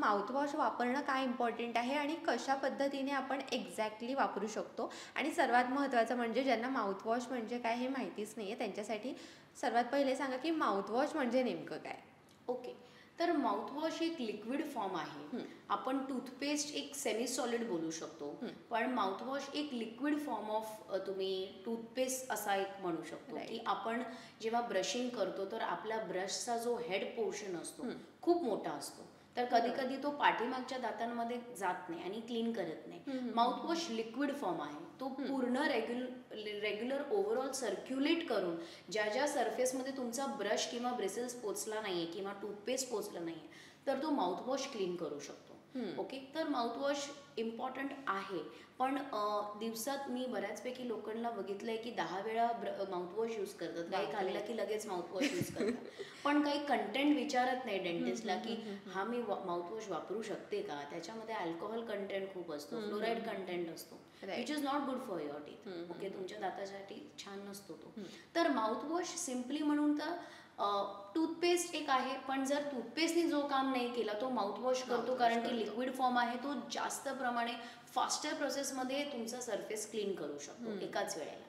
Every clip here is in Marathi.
माउथवॉश वापरणं काय इम्पॉर्टंट आहे आणि कशा पद्धतीने आपण एक्झॅक्टली वापरू शकतो, आणि सर्वात महत्त्वाचं म्हणजे ज्यांना माउथवॉश म्हणजे काय हे माहितीच नाही आहे त्यांच्यासाठी सर्वात पहिले सांगा की माउथवॉश म्हणजे नेमकं काय? ओके. तर माउथवॉश एक लिक्विड फॉर्म आहे. आपण टूथपेस्ट एक सेमी सॉलिड बोलू शकतो, पण माउथवॉश एक लिक्विड फॉर्म ऑफ तुम्ही टूथपेस्ट असा एक म्हणू शकतो की आपण जेव्हा ब्रशिंग करतो तर आपल्या ब्रशचा जो हेड पोर्शन असतो खूप मोठा असतो, तर कधी कधी तो पाठीमागच्या दातांमध्ये जात नाही आणि क्लीन करत नाही. माउथवॉश लिक्विड फॉर्म आहे, तो पूर्ण रेग्युलर ओव्हरऑल सर्क्युलेट करून ज्या ज्या सरफेसमध्ये तुमचा ब्रश किंवा ब्रिसल्स पोचला नाही आहे किंवा टूथपेस्ट पोचलं नाही आहे तर तो माउथवॉश क्लीन करू शकतो. ओके. तर माउथवॉश इम्पॉर्टंट आहे, पण दिवसात मी बऱ्याचपैकी लोकांना बघितलं आहे की 10 वेळा माउथवॉश यूज करतात. काही खाल्लं की लगेच माउथवॉश यूज करतात, पण काही कंटेंट विचारत नाही डेंटिस्टला की हा मी माउथवॉश वापरू शकते का, त्याच्यामध्ये अल्कोहोल कंटेंट खूप असतो, फ्लोराईड कंटेंट असतो, which is not good for your teeth. Okay, तुमच्या दातासाठी छान नसतो तो. तर माउथवॉश सिम्पली म्हणून तर टूथपेस्ट एक आहे, पण जर टूथपेस्टने जो काम नाही केला तो माउथवॉश करतो, कारण की लिक्विड फॉर्म आहे, तो जास्त प्रमाणे फास्टर प्रोसेसमध्ये तुमचा सरफेस क्लीन करू शकतो एकाच वेळेला.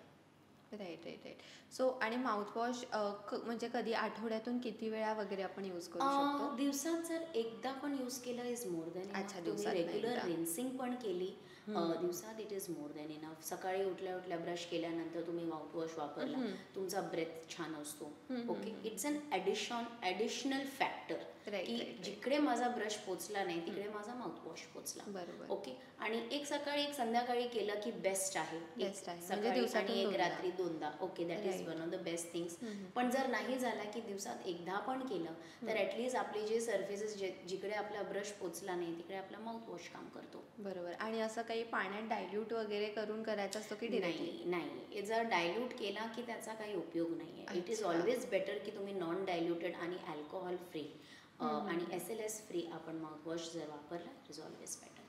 Right right right. सो आणि माउथवॉश म्हणजे कधी आठवड्यातून किती वेळा वगैरे आपण यूज करू शकतो? दिवसात जर एकदा पण यूज केलं इज मोर दॅन इनफ. तुम्ही दिवसात रेग्युलर रिन्सिंग पण केली दिवसात, it is more than enough. सकाळी उठल्या उठल्या ब्रश केल्यानंतर तुम्ही माउथवॉश वापरला, तुमचा ब्रेथ छान असतो. Okay, it's an additional factor की जिकडे माझा ब्रश पोचला नाही तिकडे माझा माउथवॉश पोचला. बरोबर. ओके, आणि एक सकाळी एक संध्याकाळी केलं की बेस्ट आहे. बेस्ट आहे, सकाळी आणि एक रात्री दोनदा. Okay, that is one of the best things. पण जर नाही झाला की दिवसात एकदा पण केलं तर ॲटलिस्ट आपले जे सर्फेसेस जिकडे आपला ब्रश पोचला नाही तिकडे आपला माउथवॉश काम करतो. बरोबर. आणि असं काही पाण्यात डायल्यूट वगैरे करून करायचं असतो की नाही? नाही, जर डायल्यूट केला की त्याचा काही उपयोग नाही आहे. इट इज ऑलवेज बेटर की तुम्ही नॉन डायल्युटेड आणि अल्कोहोल फ्री आणि SLS फ्री आपण माउथवॉश जर वापरला, इट इज ऑलवेज बेटर.